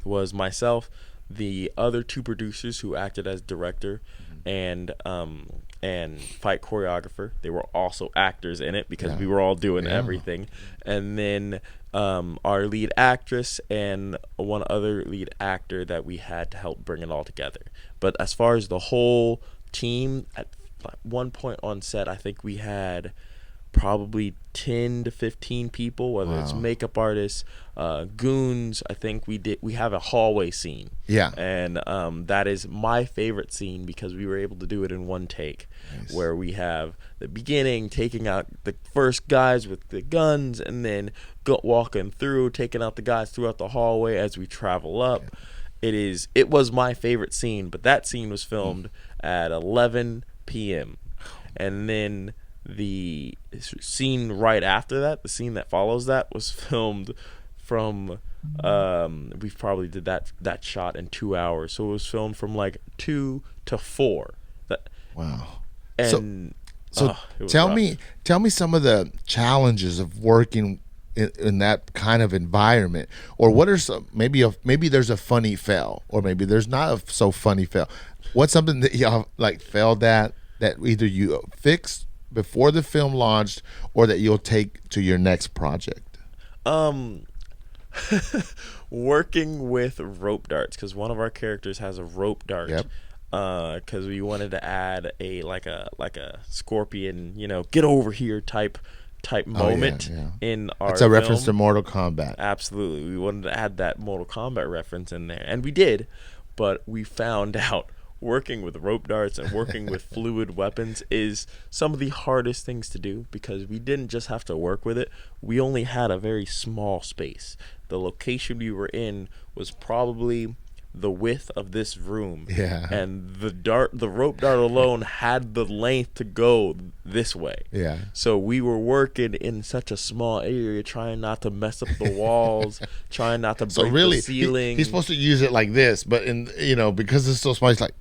was myself, the other 2 producers who acted as director and fight choreographer. They were also actors in it, because we were all doing everything. And then our lead actress and one other lead actor that we had to help bring it all together. But as far as the whole team, at one point on set, I think we had probably 10 to 15 people, whether it's makeup artists, goons. I think we have a hallway scene, and that is my favorite scene, because we were able to do it in one take. Where we have the beginning, taking out the first guys with the guns, and then walking through, taking out the guys throughout the hallway as we travel up. It was my favorite scene, but that scene was filmed at 11 p.m. and then the scene right after that, the scene that follows that, was filmed from we probably did that shot in 2 hours. So it was filmed from like 2 to 4. Wow. And so tell me some of the challenges of working in that kind of environment, or what are some, maybe there's a funny fail, or maybe there's not a so funny fail. What's something that y'all like failed that either you fixed before the film launched, or that you'll take to your next project? working with rope darts, because one of our characters has a rope dart. Yep. Because we wanted to add a scorpion, get over here type moment in our It's a reference to film. Mortal Kombat. Absolutely, we wanted to add that Mortal Kombat reference in there, and we did. But we found out working with rope darts and working with fluid weapons is some of the hardest things to do, because we didn't just have to work with it. We only had a very small space. The location we were in was probably the width of this room. Yeah. And the rope dart alone had the length to go this way. Yeah. So we were working in such a small area, trying not to mess up the walls, trying not to break the ceiling. He's supposed to use it like this, but because it's so small, it's like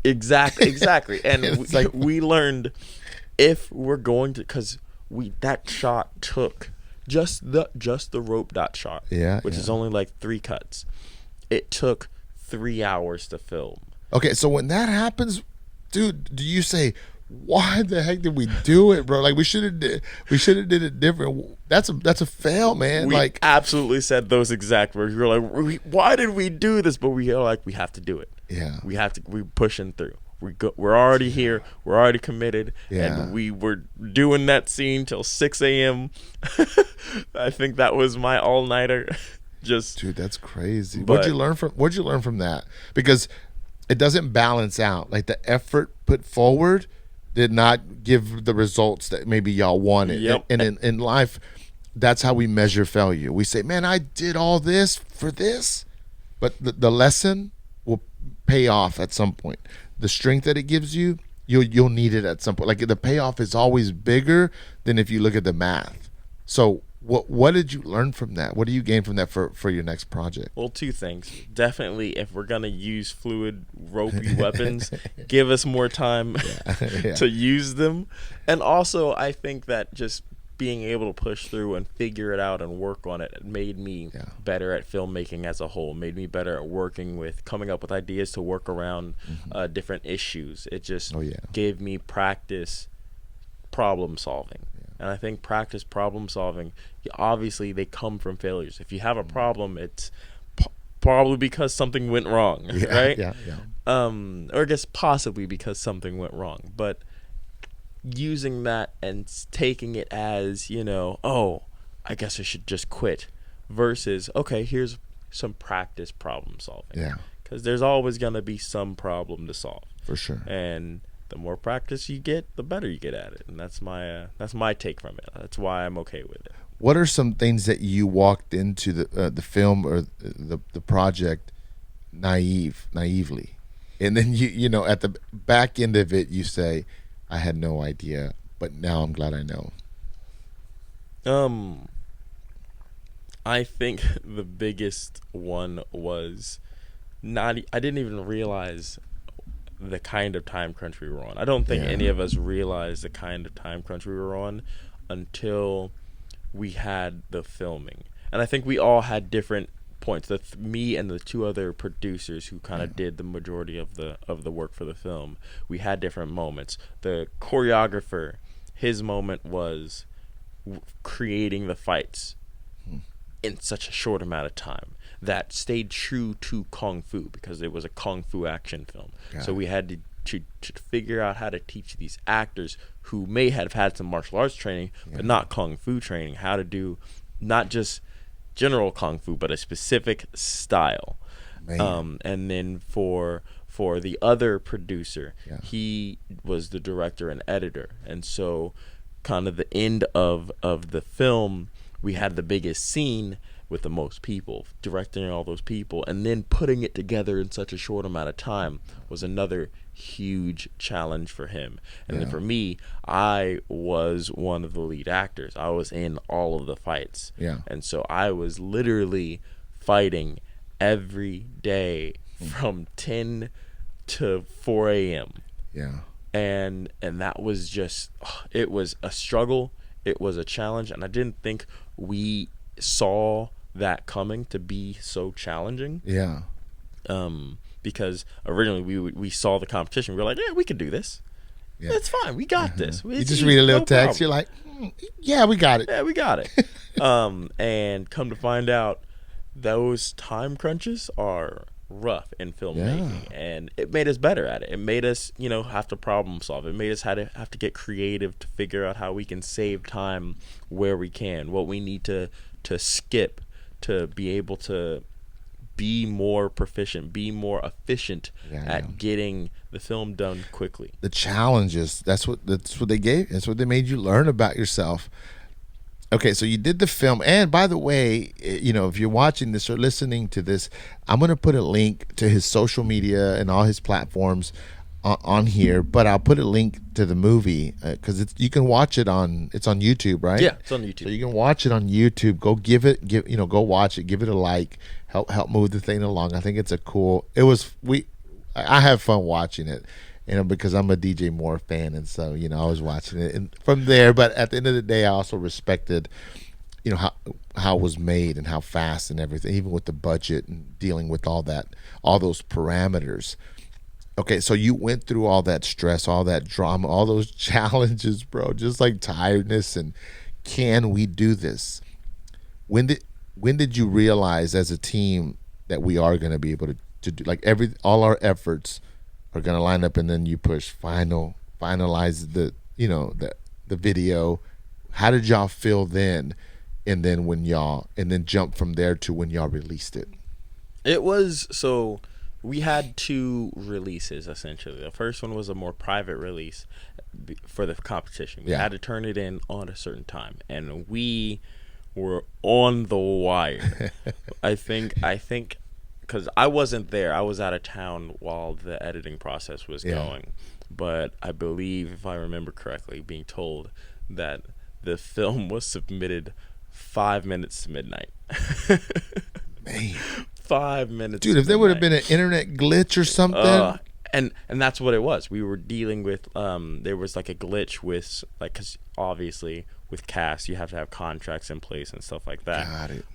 Exactly. And It's like- we learned, if we're going to, because that shot took just the rope dot shot, which is only like 3 cuts. It took 3 hours to film. Okay, so when that happens, dude, do you say, why the heck did we do it, bro? Like we should have did it different. That's a fail, man. We absolutely said those exact words. We were like, why did we do this? But we are like, we have to do it. Yeah. We're pushing through. We're already here. We're already committed. Yeah. And we were doing that scene till 6 a.m. I think that was my all-nighter. Dude, that's crazy. What'd you learn from that? Because it doesn't balance out. Like the effort put forward did not give the results that maybe y'all wanted. Yep. And in life, that's how we measure failure. We say, man, I did all this for this, but the lesson will pay off at some point. The strength that it gives you, you'll need it at some point. Like the payoff is always bigger than if you look at the math. So what did you learn from that? What do you gain from that for your next project? Well, 2 things. Definitely, if we're going to use fluid, ropey weapons, give us more time to use them. And also, I think that just being able to push through and figure it out and work on it made me better at filmmaking as a whole, made me better at coming up with ideas to work around different issues. It just gave me practice problem solving. And I think practice problem solving, obviously they come from failures. If you have a problem, it's probably because something went wrong, right? Yeah. Or I guess possibly because something went wrong. But using that and taking it as, I guess I should just quit, versus, okay, here's some practice problem solving. Yeah. Because there's always going to be some problem to solve. For sure. And the more practice you get, the better you get at it. And that's my take from it. That's why I'm okay with it. What are some things that you walked into the film or the project naively, and then you at the back end of it you say, I had no idea, but now I'm glad I know? I think the biggest one was I didn't even realize the kind of time crunch we were on. I don't think any of us realized the kind of time crunch we were on until we had the filming. And I think we all had different points. Me and the 2 other producers who kind of did the majority of the work for the film, we had different moments. The choreographer, his moment was creating the fights in such a short amount of time that stayed true to Kung Fu, because it was a Kung Fu action film. So we had to figure out how to teach these actors who may have had some martial arts training, but not Kung Fu training, how to do not just general Kung Fu, but a specific style. And then for the other producer, he was the director and editor. And so kind of the end of the film, we had the biggest scene with the most people, directing all those people, and then putting it together in such a short amount of time was another huge challenge for him. And then for me, I was one of the lead actors. I was in all of the fights. And so I was literally fighting every day from 10 to 4 a.m. And that was just, it was a struggle. It was a challenge. And I didn't think we saw that coming to be so challenging. Because originally we saw the competition. We were like, we could do this. It's fine. We got this. You just read a little text. You're like, yeah, we got it. Yeah, we got it. And come to find out, those time crunches are rough in filmmaking, and it made us better at it. It made us, have to problem solve. It made us have to get creative to figure out how we can save time where we can, what we need to skip to be able to be more proficient, be more efficient at getting the film done quickly. The challenges, that's what they gave. That's what they made you learn about yourself. Okay, so you did the film, and by the way, if you're watching this or listening to this, I'm going to put a link to his social media and all his platforms on here, but I'll put a link to the movie because you can watch it it's on YouTube, right? Yeah, it's on YouTube. So you can watch it on YouTube. Go go watch it, give it a like, help move the thing along. I think it's I have fun watching it. Because I'm a DJ Moore fan, and so I was watching it and from there. But at the end of the day, I also respected, how it was made and how fast and everything, even with the budget and dealing with all those parameters. Okay, so you went through all that stress, all that drama, all those challenges, bro. Just like tiredness and can we do this? When did you realize as a team that we are going to be able to do all our efforts are going to line up, and then you finalize the video? How did y'all feel then? And then jump from there to when y'all released it? It was, so we had 2 releases essentially. The first one was a more private release for the competition. We had to turn it in on a certain time, and we were on the wire. I think because I wasn't there. I was out of town while the editing process was going. But I believe, if I remember correctly, being told that the film was submitted 5 minutes to midnight. Man. 5 minutes. Dude, if there would have been an internet glitch or something. And that's what it was. We were dealing with, there was like a glitch with, because obviously with cast, you have to have contracts in place and stuff like that. Got it.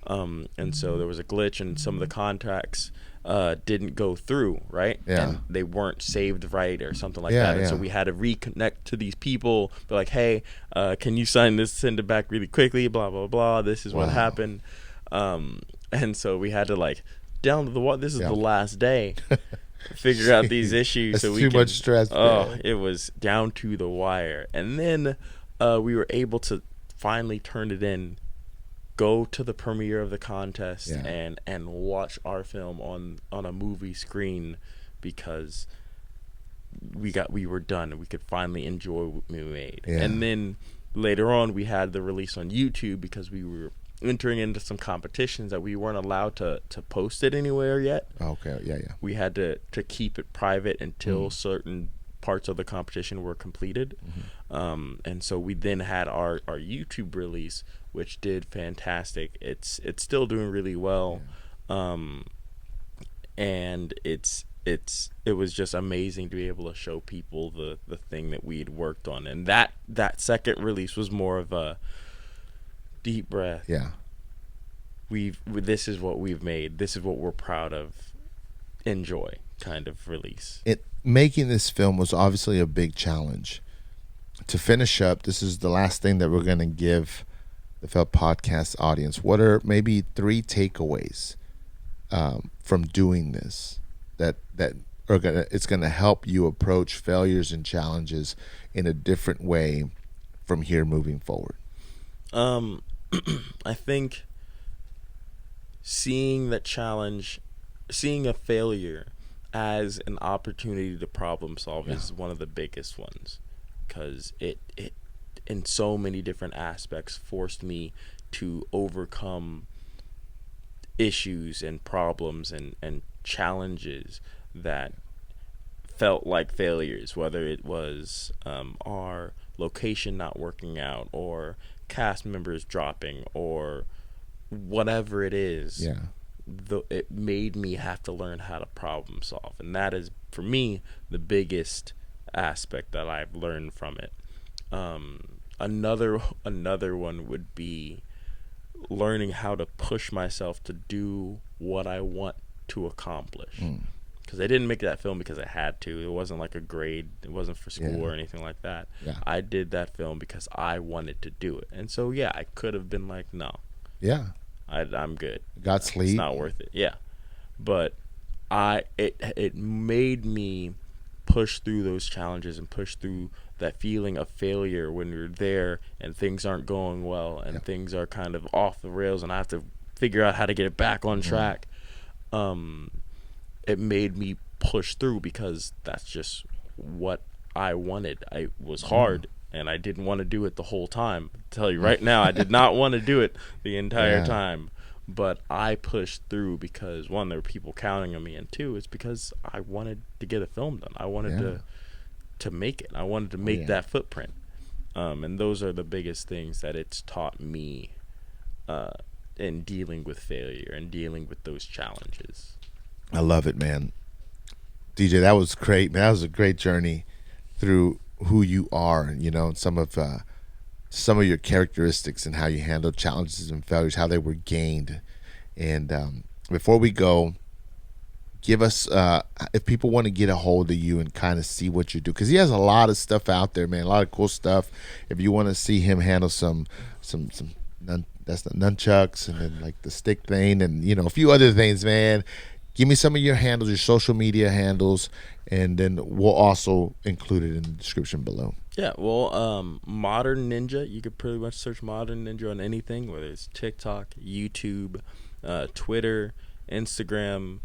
And so there was a glitch, and some of the contracts didn't go through, right? Yeah. And they weren't saved right or something like that. And so we had to reconnect to these people, be like, hey, can you sign this, send it back really quickly, blah, blah, blah. This is what happened. And so we had to down to the this is the last day. Figure out these issues. That's too much stress. It was down to the wire. And then we were able to finally turn it in, go to the premiere of the contest, and watch our film on a movie screen, because we were done and we could finally enjoy what we made. And then later on we had the release on YouTube, because we were entering into some competitions that we weren't allowed to post it anywhere yet. Okay, yeah. We had to keep it private until certain parts of the competition were completed. And so we then had our YouTube release, which did fantastic. It's still doing really well. And it was just amazing to be able to show people the thing that we'd worked on. And that second release was more of a deep breath. This is what we've made. This is what we're proud of. Enjoy kind of release. Making this film was obviously a big challenge. To finish up, this is the last thing that we're going to give the Failed Podcast audience. What are maybe 3 takeaways from doing this that it's going to help you approach failures and challenges in a different way from here moving forward? I think seeing a failure as an opportunity to problem solve is one of the biggest ones, because it in so many different aspects forced me to overcome issues and problems and challenges that felt like failures, whether it was our location not working out, or cast members dropping, or whatever it is. It made me have to learn how to problem solve, and that is, for me, the biggest aspect that I've learned from it. Another one would be learning how to push myself to do what I want to accomplish. Because I didn't make that film because I had to. It wasn't like a grade. It wasn't for school or anything like that. I did that film because I wanted to do it. And so, I could have been like, no. I'm good. Got sleep. It's not worth it. Yeah, but it made me push through those challenges and push through that feeling of failure when you're there and things aren't going well and things are kind of off the rails and I have to figure out how to get it back on track. It made me push through because that's just what I wanted. I was hard and I didn't want to do it the whole time. I'll tell you right now, I did not want to do it the entire time. But I pushed through because, one, there were people counting on me, and two, it's because I wanted to get a film done. I wanted to make it. I wanted to make that footprint. And those are the biggest things that it's taught me in dealing with failure and dealing with those challenges. I love it, man. DJ, that was great, man. That was a great journey through who you are, you know, and some of your characteristics and how you handle challenges and failures, how they were gained. And before we go, give us, if people want to get a hold of you and kind of see what you do, because he has a lot of stuff out there, man, a lot of cool stuff. If you want to see him handle some that's the nunchucks and then like the stick thing and, you know, a few other things, man, give me some of your handles, your social media handles, and then we'll also include it in the description below. Yeah, well, Modern Ninja, you could pretty much search Modern Ninja on anything, whether it's TikTok, YouTube, Twitter, Instagram.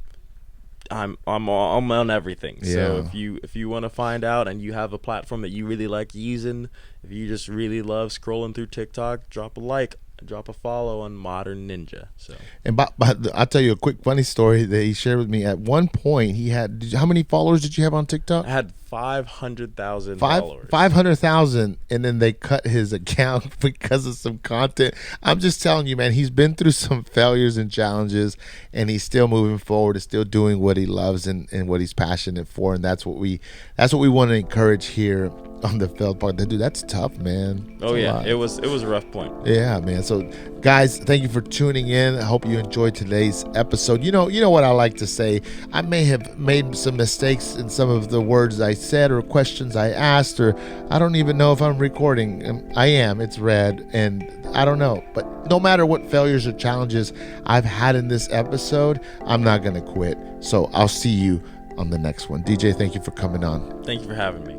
I'm on everything. Yeah. So if you want to find out and you have a platform that you really like using, if you just really love scrolling through TikTok, drop a like, drop a follow on Modern Ninja. So, and but I'll tell you a quick funny story that he shared with me. At one point, he had, how many followers did you have on TikTok? I had 500,000 followers. 500,000, and then they cut his account because of some content. I'm just telling you, man, he's been through some failures and challenges, and he's still moving forward, and still doing what he loves and what he's passionate for, and that's what we want to encourage here on the Failed Podcast. Dude, that's tough, man. Oh yeah, it was a rough point. Yeah, man. So, guys, thank you for tuning in. I hope you enjoyed today's episode. You know what I like to say. I may have made some mistakes in some of the words I said or questions I asked, or I don't even know if I'm recording. I am. It's red, and I don't know. But no matter what failures or challenges I've had in this episode, I'm not going to quit. So I'll see you on the next one. DJ, thank you for coming on. Thank you for having me.